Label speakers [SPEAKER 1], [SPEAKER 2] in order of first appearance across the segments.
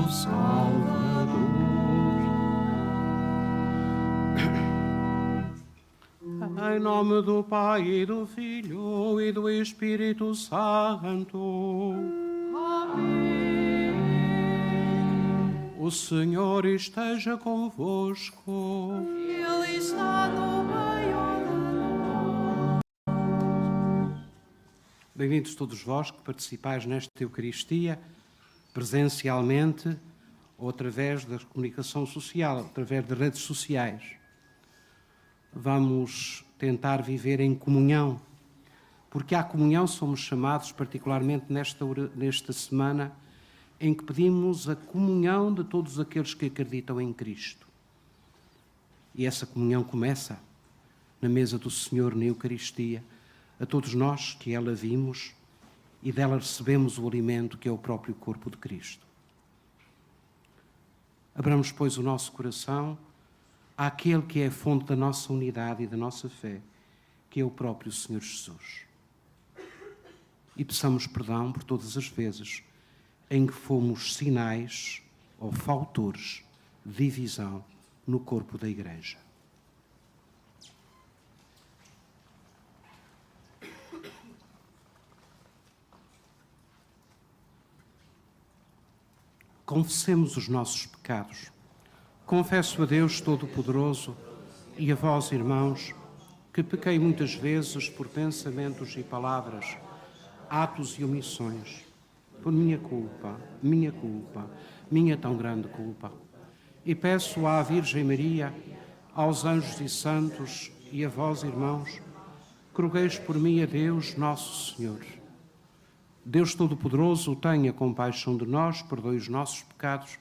[SPEAKER 1] meu Salvador. Em nome do Pai e do Filho e do Espírito Santo.
[SPEAKER 2] Amém.
[SPEAKER 1] O Senhor esteja convosco.
[SPEAKER 2] Ele está no meio de nós.
[SPEAKER 1] Bem-vindos todos vós que participais nesta Eucaristia, presencialmente ou através da comunicação social, através de redes sociais. Vamos tentar viver em comunhão, porque à comunhão somos chamados, particularmente nesta semana, em que pedimos a comunhão de todos aqueles que acreditam em Cristo. E essa comunhão começa na mesa do Senhor, na Eucaristia, a todos nós que ela vimos e dela recebemos o alimento que é o próprio corpo de Cristo. Abramos, pois, o nosso coração àquele que é a fonte da nossa unidade e da nossa fé, que é o próprio Senhor Jesus. E peçamos perdão por todas as vezes em que fomos sinais ou fautores de divisão no corpo da Igreja. Confessemos os nossos pecados. Confesso a Deus Todo-Poderoso e a vós, irmãos, que pequei muitas vezes por pensamentos e palavras, atos e omissões, por minha culpa, minha tão grande culpa. E peço à Virgem Maria, aos anjos e santos e a vós, irmãos, que rogueis por mim a Deus, nosso Senhor. Deus Todo-Poderoso, tenha compaixão de nós, perdoe os nossos pecados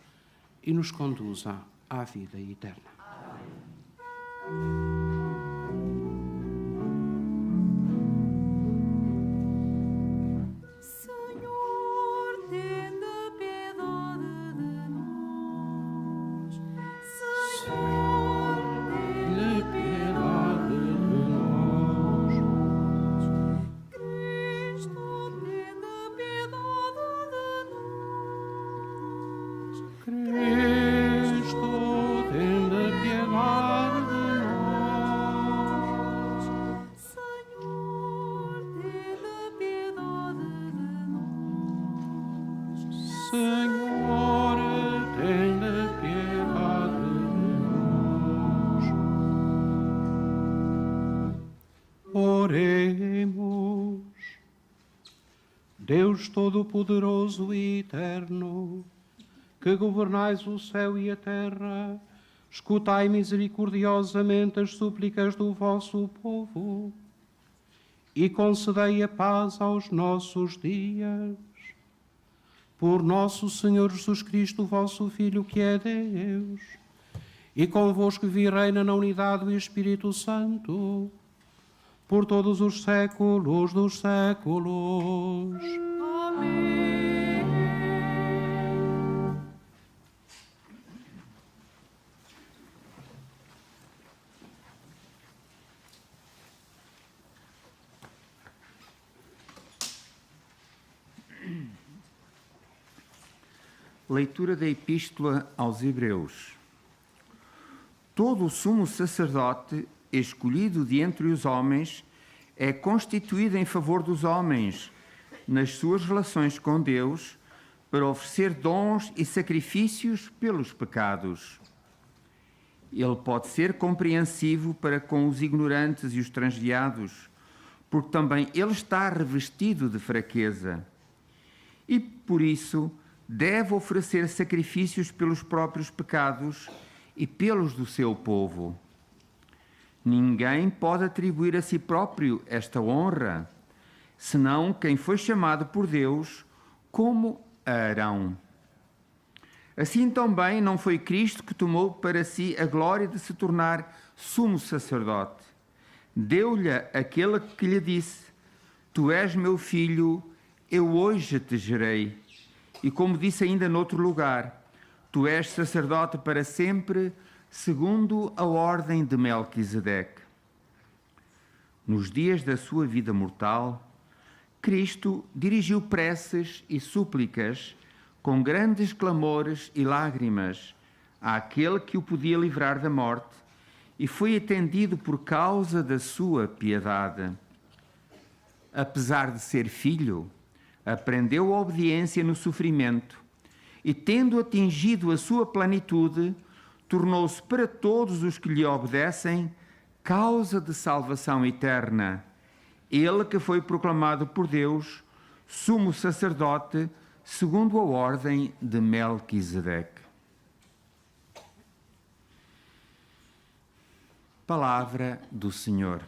[SPEAKER 1] e nos conduza à vida eterna. Amém. Deus Todo-Poderoso e Eterno, que governais o céu e a terra, escutai misericordiosamente as súplicas do vosso povo e concedei a paz aos nossos dias. Por nosso Senhor Jesus Cristo, vosso Filho, que é Deus, e convosco vive e reina na unidade do Espírito Santo, por todos os séculos dos séculos.
[SPEAKER 2] Amém.
[SPEAKER 3] Leitura da Epístola aos Hebreus. Todo o sumo sacerdote, escolhido de entre os homens, é constituído em favor dos homens, nas suas relações com Deus, para oferecer dons e sacrifícios pelos pecados. Ele pode ser compreensivo para com os ignorantes e os transviados, porque também ele está revestido de fraqueza. E, por isso, deve oferecer sacrifícios pelos próprios pecados e pelos do seu povo. Ninguém pode atribuir a si próprio esta honra, senão quem foi chamado por Deus, como Arão. Assim também não foi Cristo que tomou para si a glória de se tornar sumo sacerdote. Deu-lhe aquele que lhe disse: Tu és meu filho, eu hoje te gerei. E como disse ainda noutro lugar: Tu és sacerdote para sempre, segundo a ordem de Melquisedeque. Nos dias da sua vida mortal, Cristo dirigiu preces e súplicas com grandes clamores e lágrimas, àquele que o podia livrar da morte, e foi atendido por causa da sua piedade. Apesar de ser filho, aprendeu a obediência no sofrimento, e tendo atingido a sua plenitude, tornou-se para todos os que lhe obedecem causa de salvação eterna. Ele que foi proclamado por Deus sumo sacerdote segundo a ordem de Melquisedeque. Palavra do Senhor.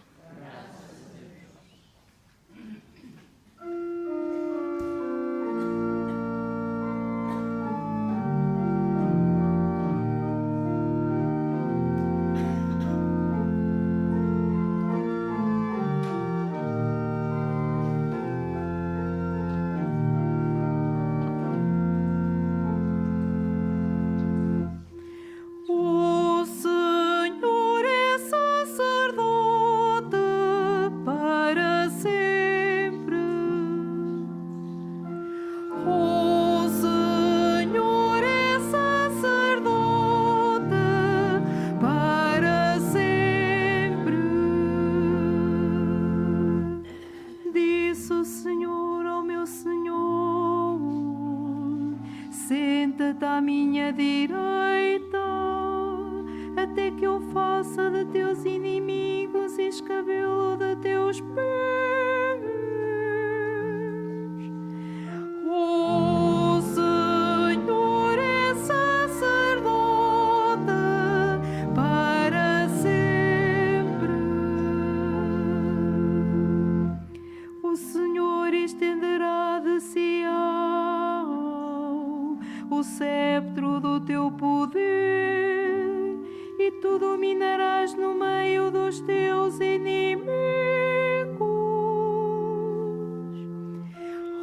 [SPEAKER 2] O Senhor é sacerdote para sempre. O Senhor é sacerdote para sempre. Disse o Senhor ao meu Senhor: senta-te à minha direita, até que eu faça de teus inimigos escabelo de teus pés. O Senhor é sacerdote para sempre. O Senhor estenderá de Sião o cetro do teu poder, e tu dominarás no meio dos teus inimigos.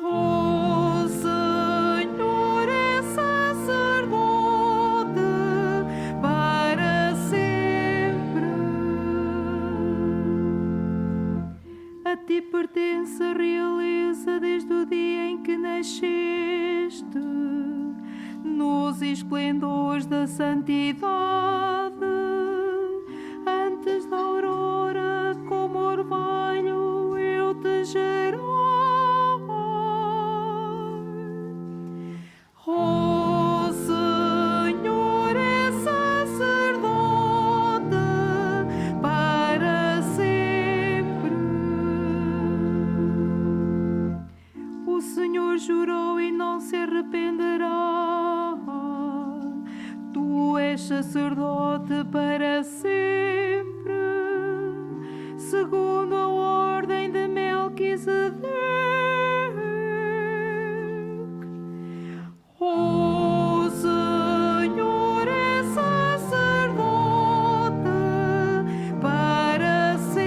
[SPEAKER 2] O Senhor é sacerdote para sempre. A ti pertence a realeza desde o dia em que nasceste, nos esplendores da santidade, antes da aurora, como orvalho, eu te gerei. O Senhor é sacerdote para sempre. O Senhor jurou e não se arrependerá. Tu és sacerdote para sempre, segundo a ordem de Melquisedeque. O Senhor é sacerdote para sempre.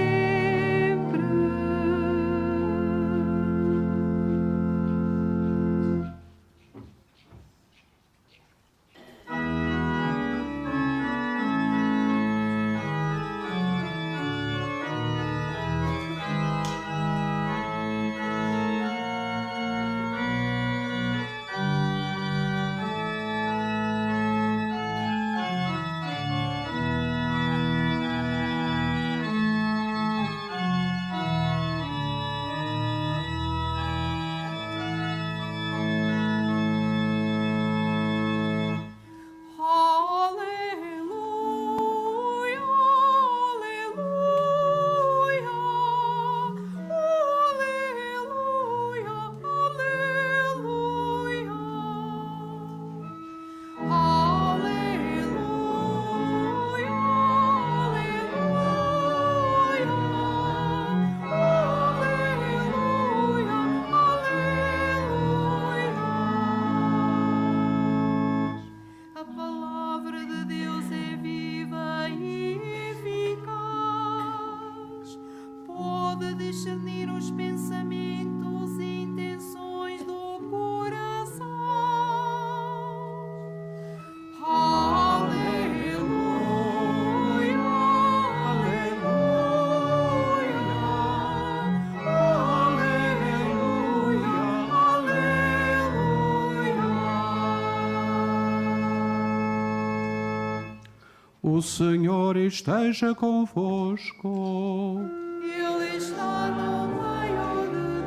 [SPEAKER 1] O Senhor esteja convosco.
[SPEAKER 2] Ele está no meio de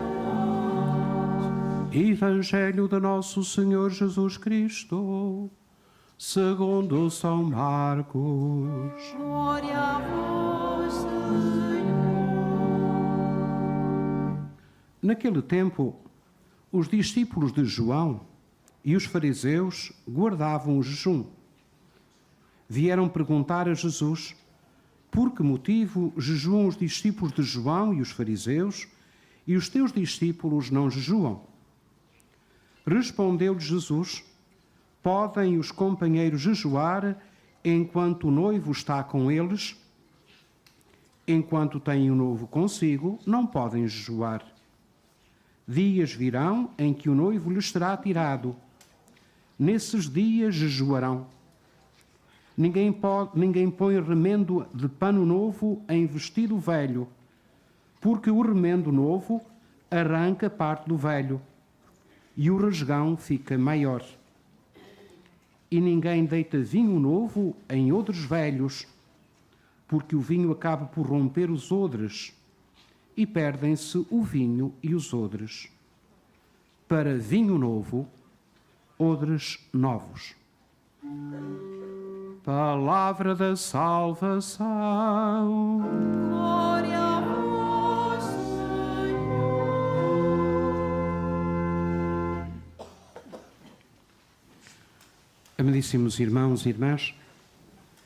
[SPEAKER 2] nós.
[SPEAKER 1] Evangelho de Nosso Senhor Jesus Cristo, segundo São Marcos.
[SPEAKER 2] Glória a vós, Senhor.
[SPEAKER 1] Naquele tempo, os discípulos de João e os fariseus guardavam o jejum. Vieram perguntar a Jesus por que motivo jejuam os discípulos de João e os fariseus e os teus discípulos não jejuam? Respondeu-lhes Jesus: podem os companheiros jejuar enquanto o noivo está com eles? Enquanto têm o noivo consigo, não podem jejuar. Dias virão em que o noivo lhes será tirado. Nesses dias jejuarão. Ninguém põe remendo de pano novo em vestido velho, porque o remendo novo arranca parte do velho, e o resgão fica maior. E ninguém deita vinho novo em odres velhos, porque o vinho acaba por romper os odres, e perdem-se o vinho e os odres. Para vinho novo, odres novos. Palavra da salvação.
[SPEAKER 2] Glória a vós, Senhor.
[SPEAKER 1] Amadíssimos irmãos e irmãs,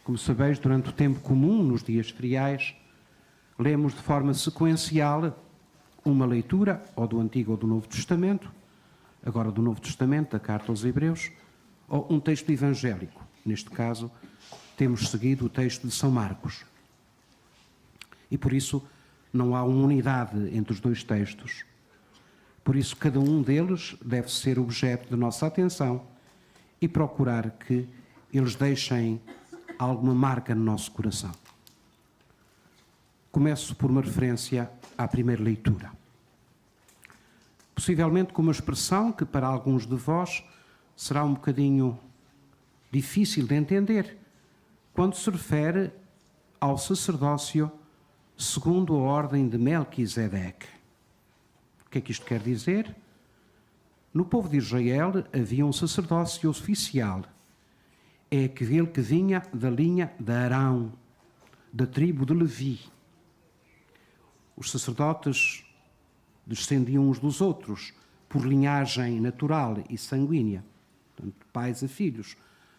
[SPEAKER 1] como sabeis, durante o tempo comum, nos dias feriais, lemos de forma sequencial uma leitura, ou do Antigo ou do Novo Testamento, agora do Novo Testamento, da Carta aos Hebreus, ou um texto evangélico. Neste caso, temos seguido o texto de São Marcos. E por isso não há uma unidade entre os dois textos. Por isso cada um deles deve ser objeto de nossa atenção e procurar que eles deixem alguma marca no nosso coração. Começo por uma referência à primeira leitura. Possivelmente com uma expressão que para alguns de vós será um bocadinho difícil de entender, quando se refere ao sacerdócio segundo a ordem de Melquisedeque. O que é que isto quer dizer? No povo de Israel havia um sacerdócio oficial. É aquele que vinha da linha de Arão, da tribo de Levi. Os sacerdotes descendiam uns dos outros por linhagem natural e sanguínea, portanto, pais a filhos.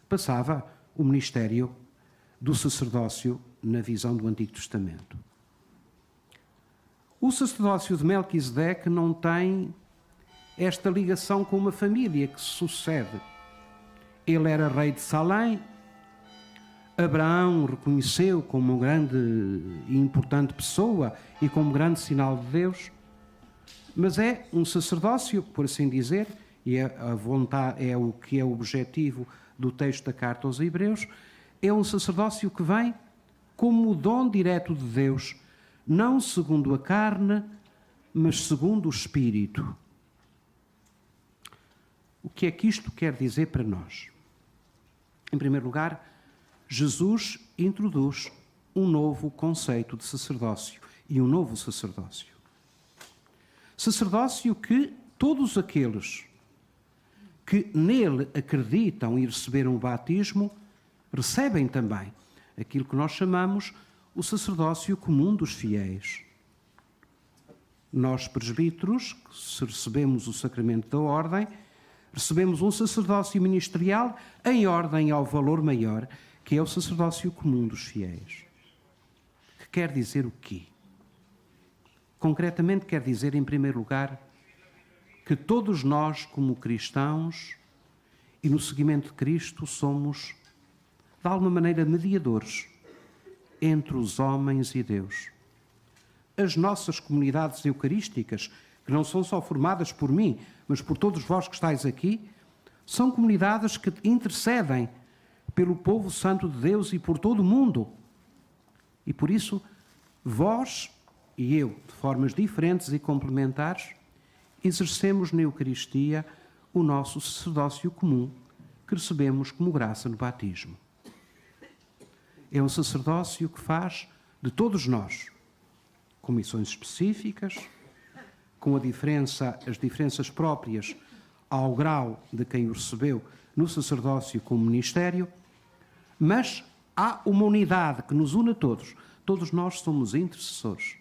[SPEAKER 1] Passava o ministério do sacerdócio na visão do Antigo Testamento. O sacerdócio de Melquisedeque não tem esta ligação com uma família que se sucede. Ele era rei de Salém, Abraão o reconheceu como uma grande e importante pessoa e como grande sinal de Deus, mas é um sacerdócio, por assim dizer, e a vontade é o que é o objetivo do texto da Carta aos Hebreus, é um sacerdócio que vem como o dom direto de Deus, não segundo a carne, mas segundo o Espírito. O que é que isto quer dizer para nós? Em primeiro lugar, Jesus introduz um novo conceito de sacerdócio e um novo sacerdócio. Sacerdócio que todos aqueles que nele acreditam e receberam o batismo, recebem também aquilo que nós chamamos o sacerdócio comum dos fiéis. Nós, presbíteros, se recebemos o sacramento da ordem, recebemos um sacerdócio ministerial em ordem ao valor maior, que é o sacerdócio comum dos fiéis. Que quer dizer o quê? Concretamente quer dizer, em primeiro lugar, que todos nós, como cristãos, e no seguimento de Cristo, somos, de alguma maneira, mediadores entre os homens e Deus. As nossas comunidades eucarísticas, que não são só formadas por mim, mas por todos vós que estáis aqui, são comunidades que intercedem pelo povo santo de Deus e por todo o mundo. E por isso, vós e eu, de formas diferentes e complementares, exercemos na Eucaristia o nosso sacerdócio comum, que recebemos como graça no batismo. É um sacerdócio que faz de todos nós, com missões específicas, com as diferenças próprias ao grau de quem o recebeu no sacerdócio como ministério, mas há uma unidade que nos une a todos. Todos nós somos intercessores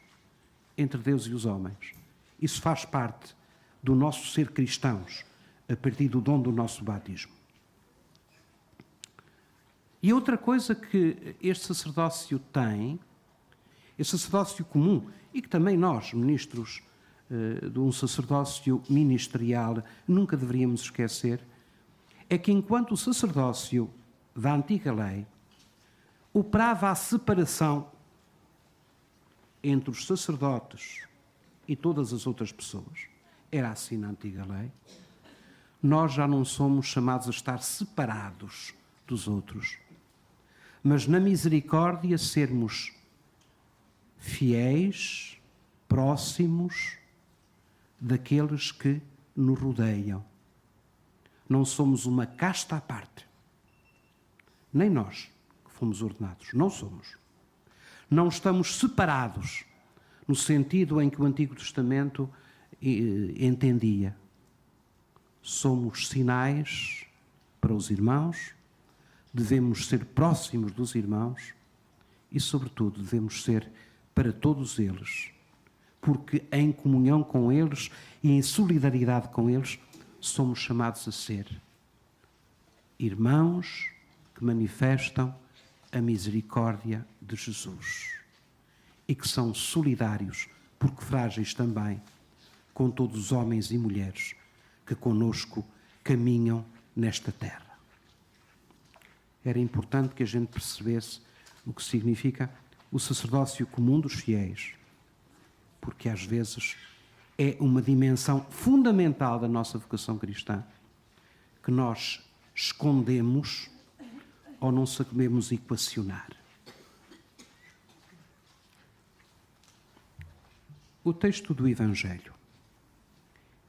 [SPEAKER 1] entre Deus e os homens. Isso faz parte do nosso ser cristãos, a partir do dom do nosso batismo. E outra coisa que este sacerdócio tem, este sacerdócio comum, e que também nós, ministros de um sacerdócio ministerial, nunca deveríamos esquecer, é que enquanto o sacerdócio da antiga lei operava a separação entre os sacerdotes e todas as outras pessoas, era assim na antiga lei, nós já não somos chamados a estar separados dos outros, mas na misericórdia sermos fiéis, próximos daqueles que nos rodeiam. Não somos uma casta à parte. Nem nós, que fomos ordenados, não somos. Não estamos separados, no sentido em que o Antigo Testamento entendia. Somos sinais para os irmãos, devemos ser próximos dos irmãos e, sobretudo, devemos ser para todos eles, porque em comunhão com eles e em solidariedade com eles, somos chamados a ser irmãos que manifestam a misericórdia de Jesus e que são solidários, porque frágeis também, com todos os homens e mulheres que conosco caminham nesta terra. Era importante que a gente percebesse o que significa o sacerdócio comum dos fiéis, porque às vezes é uma dimensão fundamental da nossa vocação cristã que nós escondemos ou não sabemos equacionar. O texto do Evangelho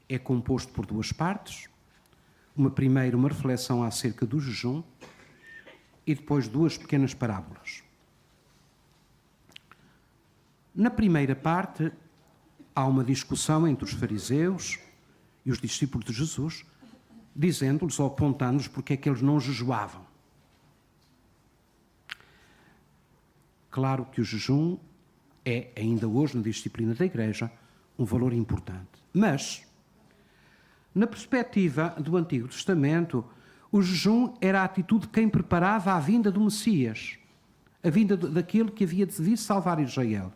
[SPEAKER 1] é composto por duas partes. Uma primeira, uma reflexão acerca do jejum, e depois duas pequenas parábolas. Na primeira parte, há uma discussão entre os fariseus e os discípulos de Jesus, dizendo-lhes ou apontando-lhes porque é que eles não jejuavam. Claro que o jejum é, ainda hoje, na disciplina da Igreja, um valor importante. Mas, na perspectiva do Antigo Testamento, o jejum era a atitude de quem preparava a vinda do Messias, a vinda daquele que havia de vir salvar Israel.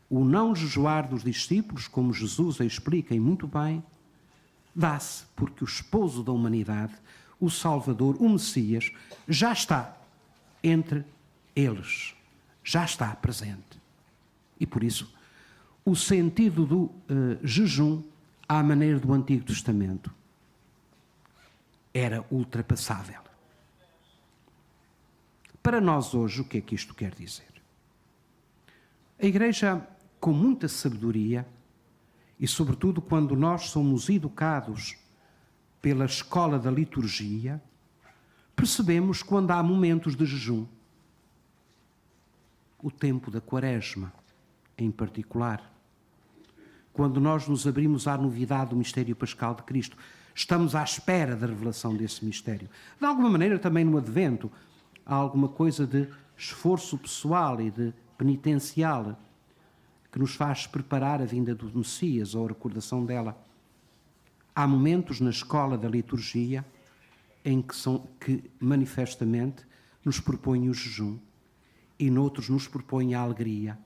[SPEAKER 1] O não jejuar dos discípulos, como Jesus a explica e muito bem, dá-se porque o esposo da humanidade, o Salvador, o Messias, já está entre eles, já está presente. E por isso, o sentido do jejum, à maneira do Antigo Testamento, era ultrapassável. Para nós hoje, o que é que isto quer dizer? A Igreja, com muita sabedoria, e sobretudo quando nós somos educados pela escola da liturgia, percebemos quando há momentos de jejum. O tempo da Quaresma, em particular. Quando nós nos abrimos à novidade do mistério pascal de Cristo, estamos à espera da revelação desse mistério. De alguma maneira, também no Advento, há alguma coisa de esforço pessoal e de penitencial que nos faz preparar a vinda do Messias ou a recordação dela. Há momentos na escola da liturgia em que manifestamente nos propõem o jejum e noutros nos propõem a alegria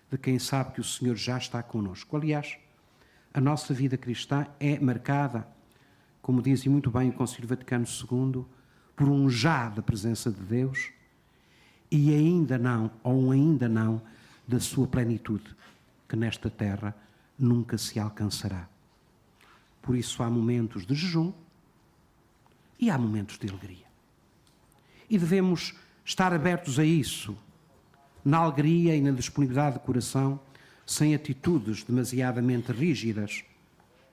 [SPEAKER 1] de quem sabe que o Senhor já está connosco. Aliás, a nossa vida cristã é marcada, como diz muito bem o Concílio Vaticano II, por um já da presença de Deus e ainda não, ou um ainda não, da sua plenitude, que nesta terra nunca se alcançará. Por isso há momentos de jejum e há momentos de alegria. E devemos estar abertos a isso, na alegria e na disponibilidade de coração, sem atitudes demasiadamente rígidas,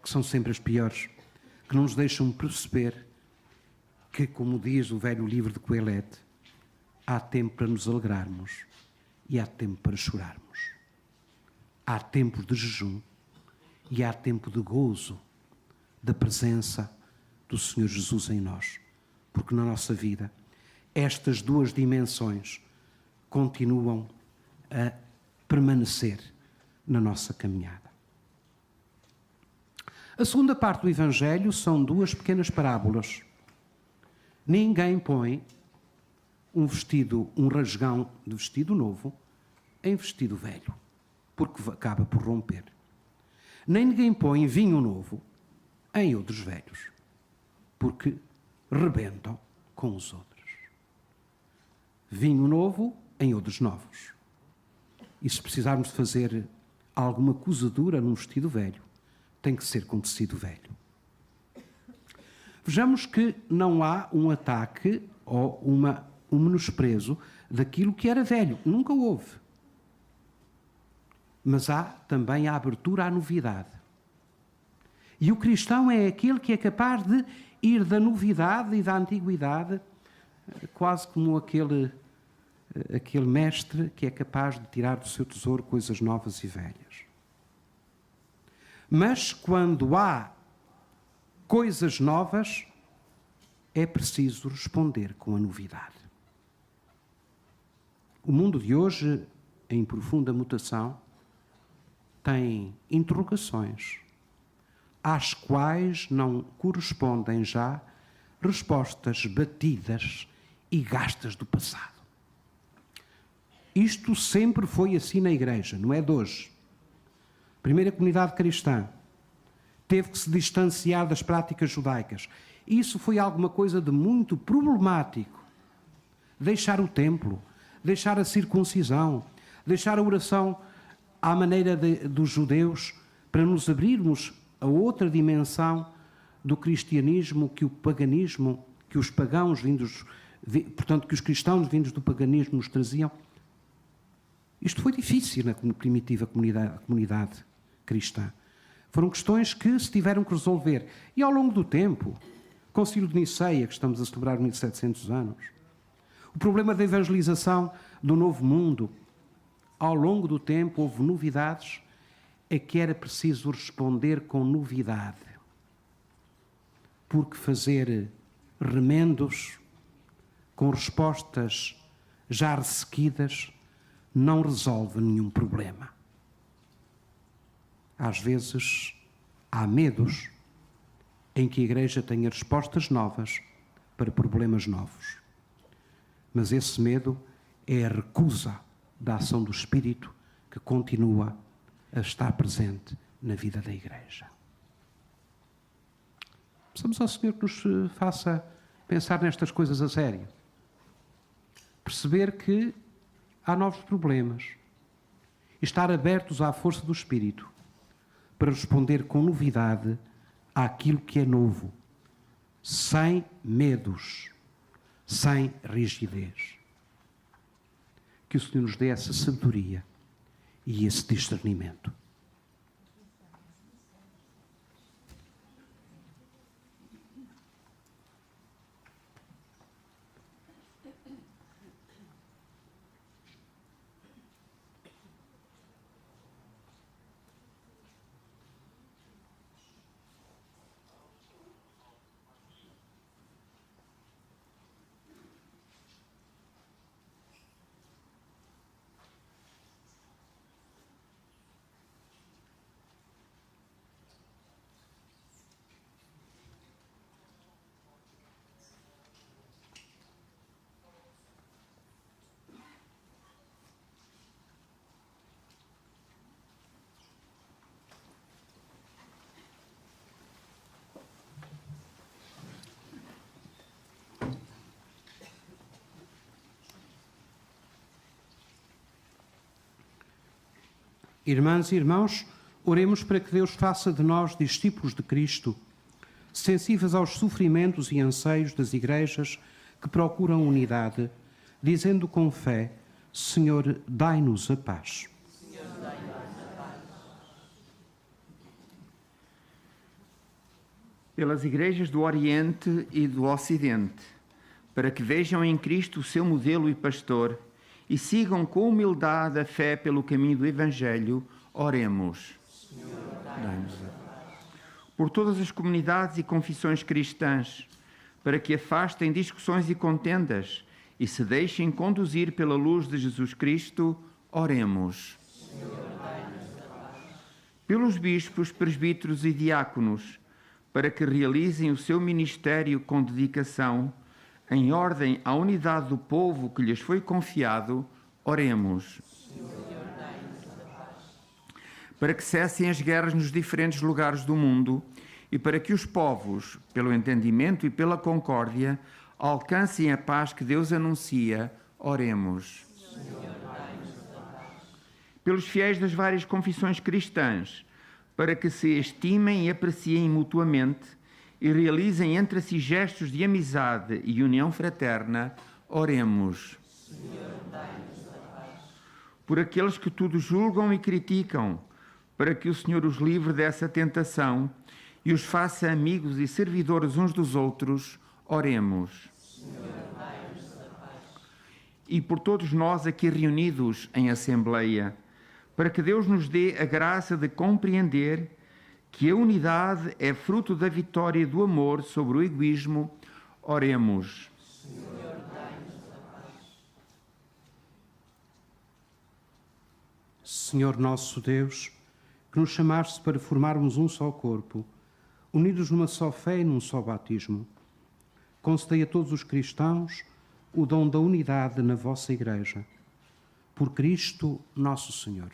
[SPEAKER 1] que são sempre as piores, que não nos deixam perceber que, como diz o velho livro de Coelete, há tempo para nos alegrarmos e há tempo para chorarmos. Há tempo de jejum e há tempo de gozo da presença do Senhor Jesus em nós. Porque na nossa vida, estas duas dimensões continuam a permanecer na nossa caminhada. A segunda parte do Evangelho são duas pequenas parábolas. Ninguém põe um rasgão de vestido novo em vestido velho, porque acaba por romper. Nem ninguém põe vinho novo em outros velhos, porque rebentam com os outros. Vinho novo em odres novos. E se precisarmos de fazer alguma cozedura num vestido velho, tem que ser com tecido velho. Vejamos que não há um ataque ou um menosprezo daquilo que era velho. Nunca houve. Mas há também a abertura à novidade. E o cristão é aquele que é capaz de ir da novidade e da antiguidade, quase como aquele mestre que é capaz de tirar do seu tesouro coisas novas e velhas. Mas quando há coisas novas, é preciso responder com a novidade. O mundo de hoje, em profunda mutação, tem interrogações às quais não correspondem já respostas batidas e gastas do passado. Isto sempre foi assim na Igreja, não é de hoje. A primeira comunidade cristã teve que se distanciar das práticas judaicas. Isso foi alguma coisa de muito problemático. Deixar o templo, deixar a circuncisão, deixar a oração à maneira dos judeus para nos abrirmos a outra dimensão do cristianismo que o paganismo, que os pagãos portanto, que os cristãos vindos do paganismo nos traziam. Isto foi difícil na primitiva comunidade cristã. Foram questões que se tiveram que resolver. E ao longo do tempo, o Concílio de Niceia, que estamos a celebrar 1700 anos, o problema da evangelização do Novo Mundo, ao longo do tempo houve novidades a que era preciso responder com novidade. Porque fazer remendos com respostas já ressequidas não resolve nenhum problema. Às vezes há medos em que a Igreja tenha respostas novas para problemas novos. Mas esse medo é a recusa da ação do Espírito que continua a estar presente na vida da Igreja. Peçamos ao Senhor que nos faça pensar nestas coisas a sério. Perceber que há novos problemas e estar abertos à força do Espírito para responder com novidade àquilo que é novo, sem medos, sem rigidez. Que o Senhor nos dê essa sabedoria e esse discernimento. Irmãs e irmãos, oremos para que Deus faça de nós discípulos de Cristo, sensíveis aos sofrimentos e anseios das igrejas que procuram unidade, dizendo com fé: Senhor, dai-nos a paz. Pelas igrejas do Oriente e do Ocidente,
[SPEAKER 3] para que vejam em Cristo o seu modelo e pastor e sigam com humildade a fé pelo caminho do Evangelho, oremos. Dai-nos a paz. Por todas as comunidades e confissões cristãs, para que afastem discussões e contendas e se deixem conduzir pela luz de Jesus Cristo, oremos. Pelos bispos, presbíteros e diáconos, para que realizem o seu ministério com dedicação, em ordem à unidade do povo que lhes foi confiado, oremos. Para que cessem as guerras nos diferentes lugares do mundo e para que os povos, pelo entendimento e pela concórdia, alcancem a paz que Deus anuncia, oremos. Pelos fiéis das várias confissões cristãs, para que se estimem e apreciem mutuamente e realizem entre si gestos de amizade e união fraterna, oremos. Por aqueles que tudo julgam e criticam, para que o Senhor os livre dessa tentação e os faça amigos e servidores uns dos outros, oremos. E por todos nós aqui reunidos em Assembleia, para que Deus nos dê a graça de compreender que a unidade é fruto da vitória do amor sobre o egoísmo, oremos.
[SPEAKER 1] Senhor nosso Deus, que nos chamaste para formarmos um só corpo, unidos numa só fé e num só batismo, concedei a todos os cristãos o dom da unidade na vossa Igreja. Por Cristo nosso Senhor.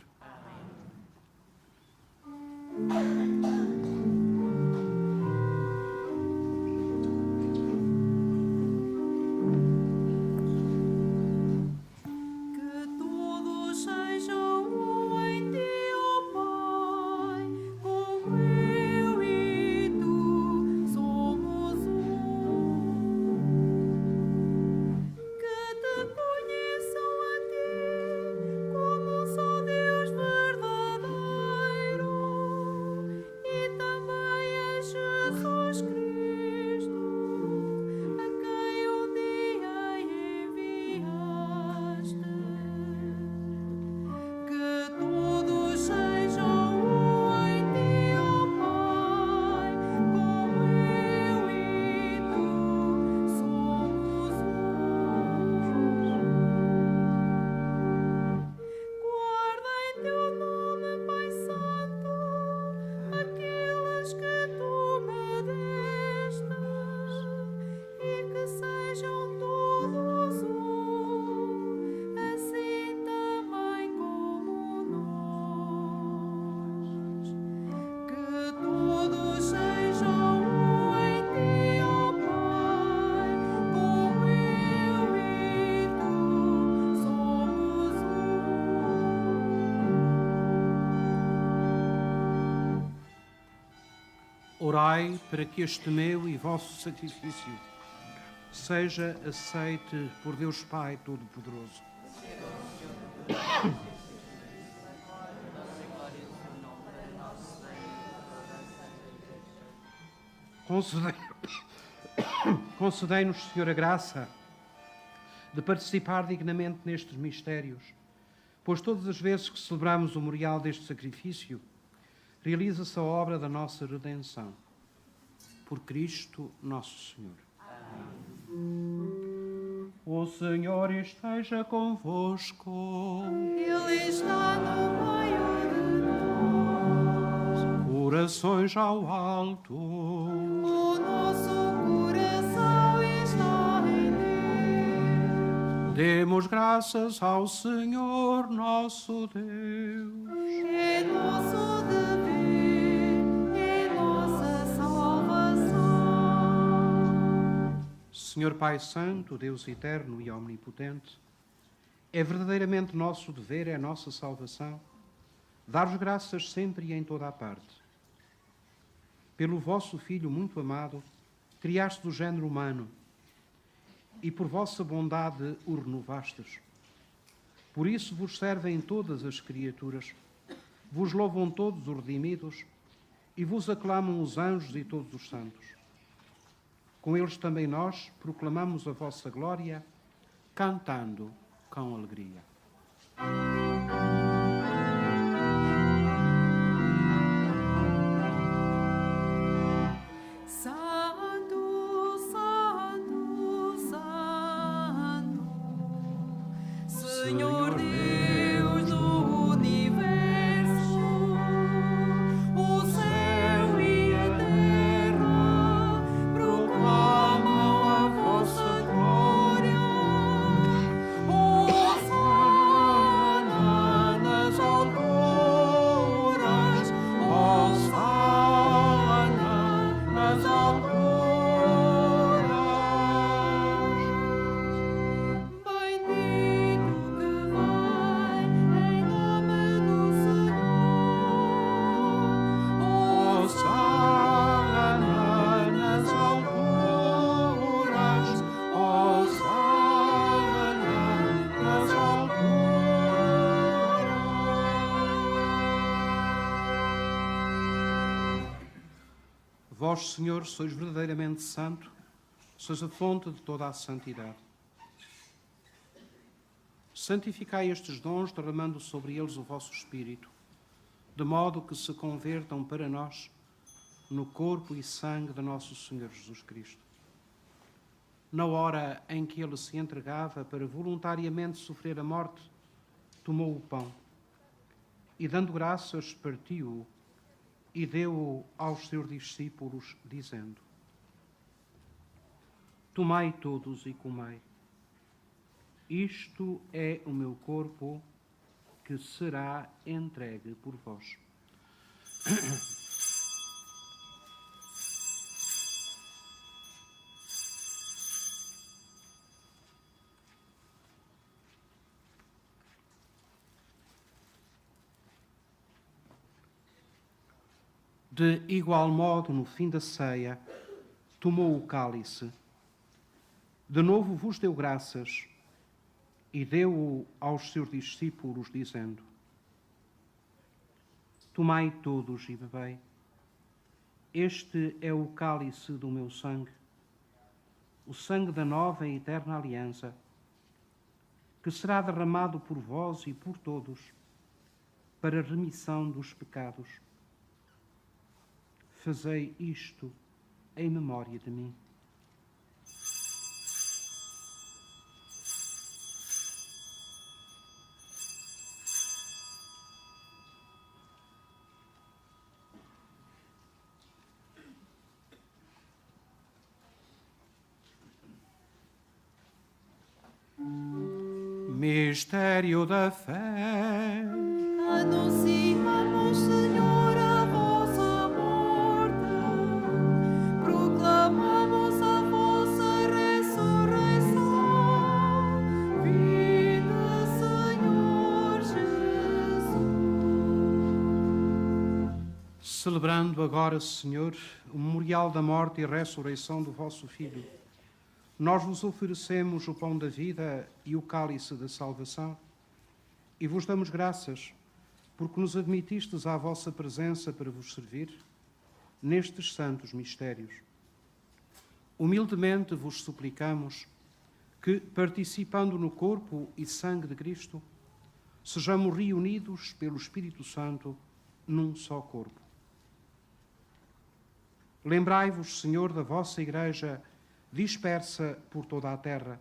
[SPEAKER 1] Orai para que este meu e vosso sacrifício seja aceite por Deus Pai Todo-Poderoso. Concedei-nos, Senhor, a graça de participar dignamente nestes mistérios, pois todas as vezes que celebramos o memorial deste sacrifício, realiza-se a obra da nossa redenção. Por Cristo nosso Senhor. Amém. O Senhor esteja convosco.
[SPEAKER 2] Ele está no meio de nós.
[SPEAKER 1] Corações ao alto.
[SPEAKER 2] O nosso coração está em Deus.
[SPEAKER 1] Demos graças ao Senhor nosso Deus.
[SPEAKER 2] É nosso dever.
[SPEAKER 1] Senhor Pai Santo, Deus eterno e omnipotente, é verdadeiramente nosso dever, é nossa salvação, dar-vos graças sempre e em toda a parte. Pelo vosso Filho muito amado, criaste do género humano e por vossa bondade o renovastes. Por isso vos servem todas as criaturas, vos louvam todos os redimidos e vos aclamam os anjos e todos os santos. com eles também nós proclamamos a vossa glória, cantando com alegria.
[SPEAKER 2] Santo, Santo, Santo, Senhor Deus do universo, o céu e a terra proclamam a vossa glória. Hosana nas alturas, Hosana nas alturas. Bendito que vai em nome do Senhor. Hosana nas alturas, Hosana nas alturas.
[SPEAKER 1] Vós, Senhor, sois verdadeiramente santo, sois a fonte de toda a santidade. Santificai estes dons, derramando sobre eles o vosso Espírito, de modo que se convertam para nós no corpo e sangue de nosso Senhor Jesus Cristo. Na hora em que ele se entregava para voluntariamente sofrer a morte, tomou o pão e, dando graças, partiu-o e deu-o aos seus discípulos, dizendo: Tomai todos e comei. Isto é o meu corpo que será entregue por vós. De igual modo, no fim da ceia, tomou o cálice, de novo vos deu graças e deu-o aos seus discípulos, dizendo: Tomai todos e bebei. Este é o cálice do meu sangue, o sangue da nova e eterna aliança, que será derramado por vós e por todos para a remissão dos pecados. Fazei isto em memória de mim. Mistério da fé.
[SPEAKER 2] Anunciamos, Senhor, a vossa morte, proclamamos a vossa ressurreição. Vida, Senhor Jesus.
[SPEAKER 1] Celebrando agora, Senhor, o memorial da morte e ressurreição do vosso Filho, nós vos oferecemos o pão da vida e o cálice da salvação e vos damos graças porque nos admitistes à vossa presença para vos servir nestes santos mistérios. Humildemente vos suplicamos que, participando no corpo e sangue de Cristo, sejamos reunidos pelo Espírito Santo num só corpo. Lembrai-vos, Senhor, da vossa Igreja dispersa por toda a terra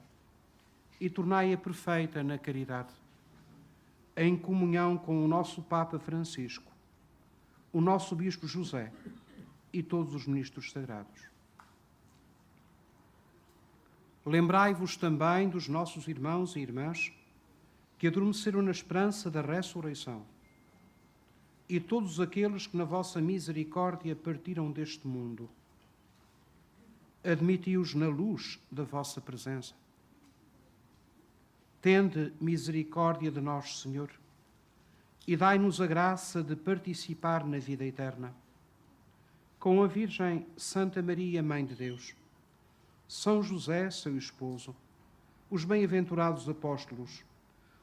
[SPEAKER 1] e tornai-a perfeita na caridade, em comunhão com o nosso Papa Francisco, o nosso Bispo José e todos os ministros sagrados. Lembrai-vos também dos nossos irmãos e irmãs que adormeceram na esperança da ressurreição e todos aqueles que na vossa misericórdia partiram deste mundo. Admiti-os na luz da vossa presença. Tende misericórdia de nós, Senhor, e dai-nos a graça de participar na vida eterna. Com a Virgem Santa Maria, Mãe de Deus, São José, seu esposo, os bem-aventurados apóstolos,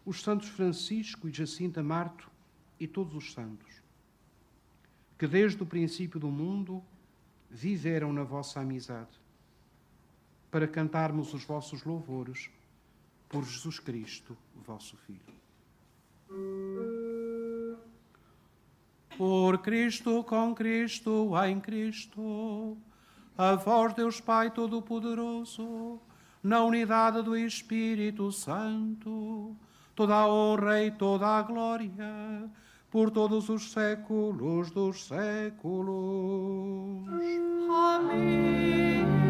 [SPEAKER 1] os santos Francisco e Jacinta Marto e todos os santos, que desde o princípio do mundo viveram na vossa amizade. para cantarmos os vossos louvores por Jesus Cristo, vosso Filho. Por Cristo, com Cristo, em Cristo, a vós, Deus Pai Todo-Poderoso, na unidade do Espírito Santo, toda a honra e toda a glória, por todos os séculos dos séculos.
[SPEAKER 2] Amém.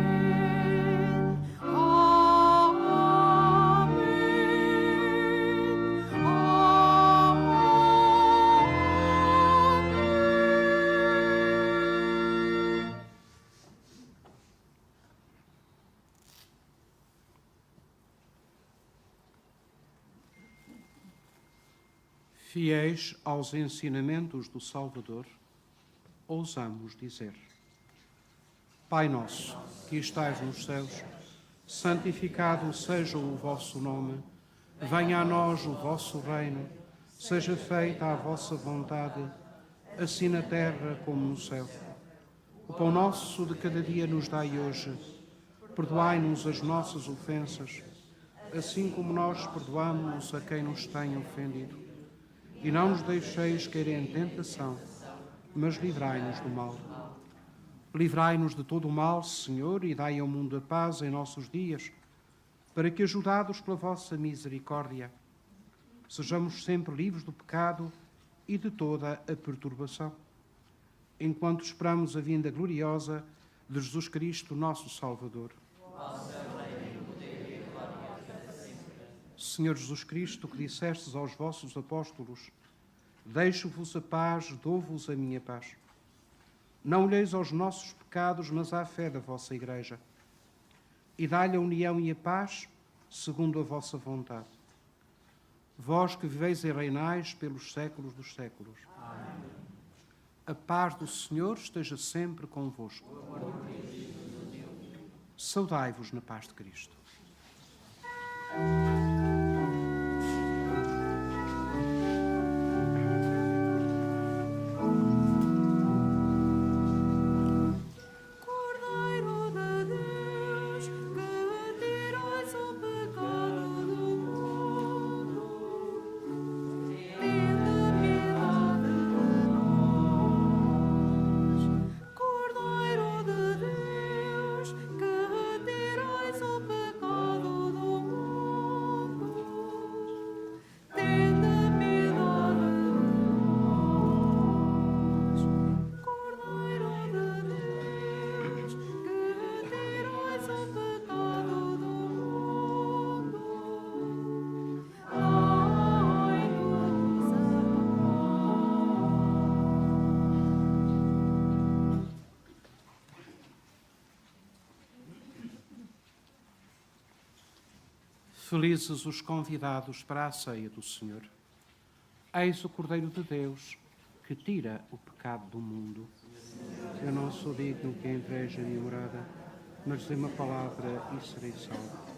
[SPEAKER 1] Fiéis aos ensinamentos do Salvador, ousamos dizer: Pai nosso, que estais nos céus, santificado seja o vosso nome, venha a nós o vosso reino, seja feita a vossa vontade, assim na terra como no céu. O pão nosso de cada dia nos dai hoje, perdoai-nos as nossas ofensas, assim como nós perdoamos a quem nos tem ofendido. E não nos deixeis cair em tentação, mas livrai-nos do mal. Livrai-nos de todo o mal, Senhor, e dai ao mundo a paz em nossos dias, para que, ajudados pela vossa misericórdia, sejamos sempre livres do pecado e de toda a perturbação, enquanto esperamos a vinda gloriosa de Jesus Cristo, nosso Salvador. Senhor Jesus Cristo, que dissestes aos vossos apóstolos: deixo-vos a paz, dou-vos a minha paz. Não olheis aos nossos pecados, mas à fé da vossa Igreja. E dai-lhe a união e a paz, segundo a vossa vontade. Vós que viveis e reinais pelos séculos dos séculos. Amém. A paz do Senhor esteja sempre convosco. Saudai-vos na paz de Cristo. Felizes os convidados para a ceia do Senhor. Eis o Cordeiro de Deus, que tira o pecado do mundo. Eu não sou digno que entreis a minha morada, mas dê uma palavra e serei salvo.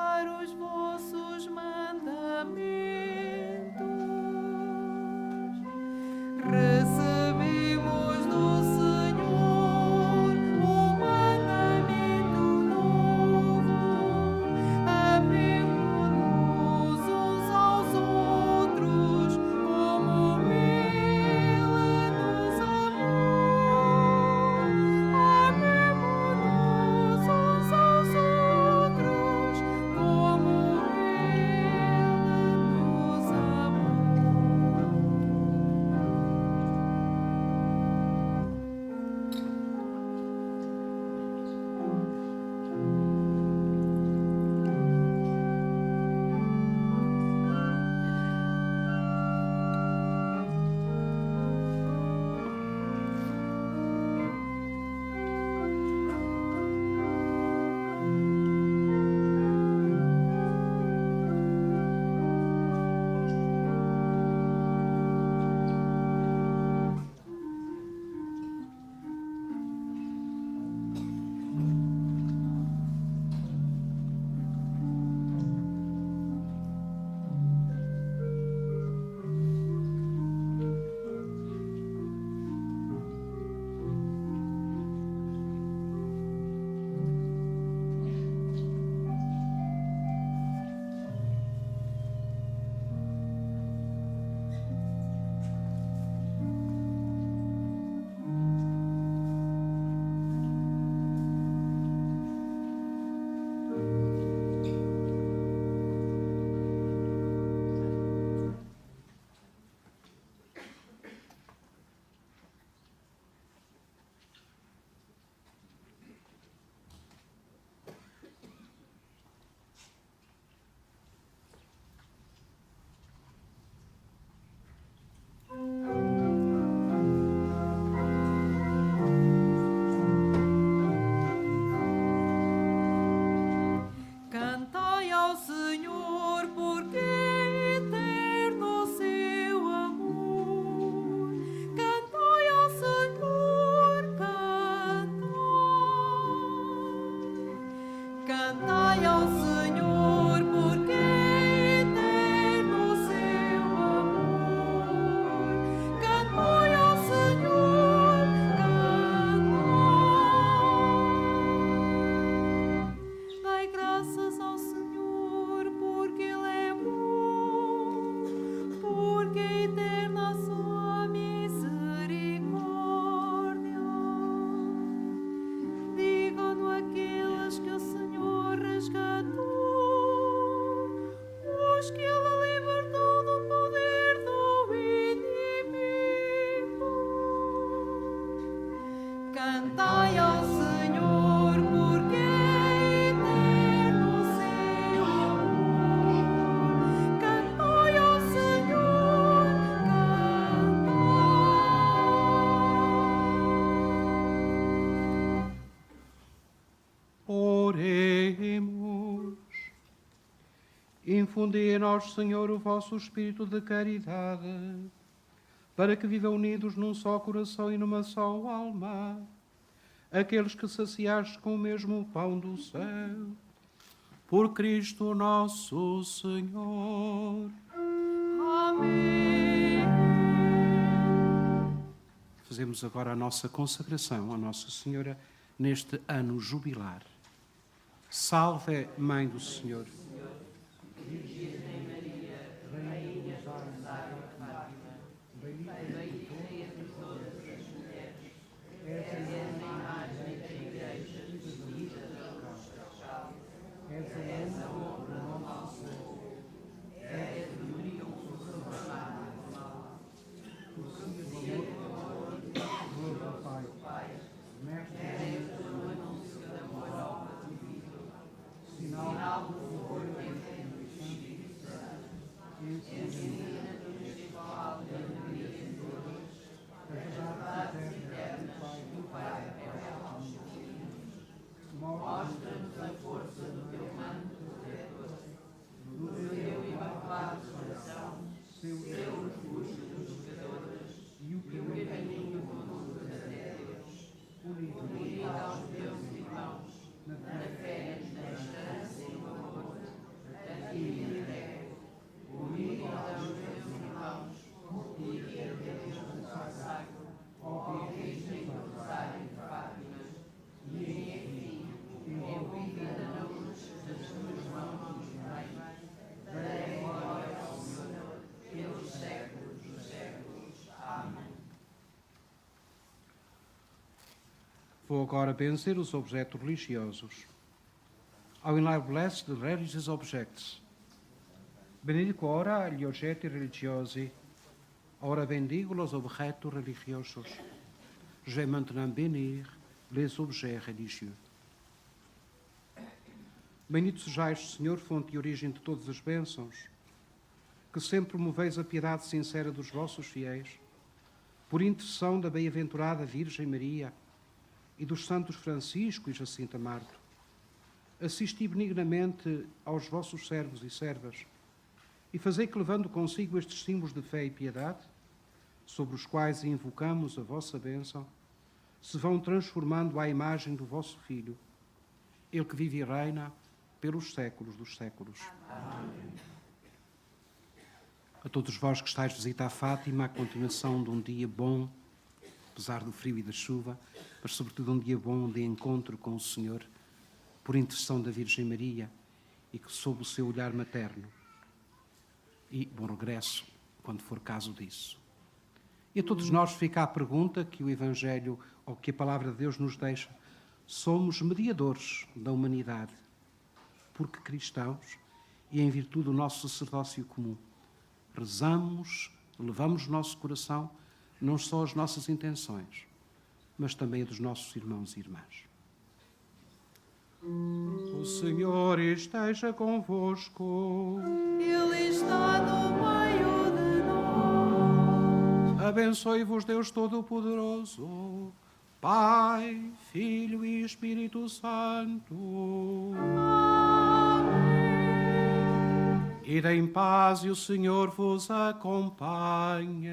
[SPEAKER 2] guardar os vossos mandamentos. Recebemos do Senhor um mandamento novo. Amemo-nos uns aos outros como Ele nos amou. Amemo-nos uns aos outros como Ele nos amou. Cantai ao Senhor, porque é eterno o seu amor. Cantai ao Senhor, cantai. Cantai ao Senhor, porque é eterno o seu amor. Cantai ao Senhor, cantai. Dai graças ao Senhor, porque Ele é bom, porque é eterna a sua misericórdia. Digam-no aqueles que o Senhor resgatou, os que Ele libertou do poder do inimigo. Cantai ao Senhor, porque é eterno o seu amor. Cantai ao Senhor, cantai.
[SPEAKER 1] Oremos. Infundei a nós, Senhor, o vosso espírito de caridade, para que vivam unidos num só coração e numa só alma, aqueles que saciaste com o mesmo pão do céu. Por Cristo nosso Senhor.
[SPEAKER 2] Amém.
[SPEAKER 1] Fazemos agora a nossa consagração a Nossa Senhora neste ano jubilar. Salve, Mãe do Senhor.
[SPEAKER 2] Unido aos teus irmãos, na fé, na esperança e no amor.
[SPEAKER 1] Vou agora benzer os objetos religiosos. I will now bless the religious objects. Benedico ora gli oggetti religiosi. Ora bendigo os objetos religiosos. Je vais maintenant bénir les objets religieux. Bendito sejais, Senhor, fonte e origem de todas as bênçãos, que sempre promoveis a piedade sincera dos vossos fiéis, por intercessão da bem-aventurada Virgem Maria e dos santos Francisco e Jacinta Marto. Assisti benignamente aos vossos servos e servas e fazei que, levando consigo estes símbolos de fé e piedade, sobre os quais invocamos a vossa bênção, se vão transformando à imagem do vosso Filho, ele que vive e reina pelos séculos dos séculos. Amém. A todos vós que estáis de visita a Fátima, a continuação de um dia bom, apesar do frio e da chuva, mas sobretudo um dia bom de encontro com o Senhor, por intercessão da Virgem Maria, e que sob o seu olhar materno, e bom regresso, quando for caso disso. E a todos nós fica a pergunta que o Evangelho, ou que a Palavra de Deus nos deixa: somos mediadores da humanidade, porque cristãos, e em virtude do nosso sacerdócio comum, rezamos, levamos no nosso coração não só as nossas intenções, mas também a dos nossos irmãos e irmãs. O Senhor esteja convosco.
[SPEAKER 2] Ele está no meio de nós.
[SPEAKER 1] Abençoe-vos Deus Todo-Poderoso, Pai, Filho e Espírito Santo. Ide em paz e o Senhor vos acompanhe.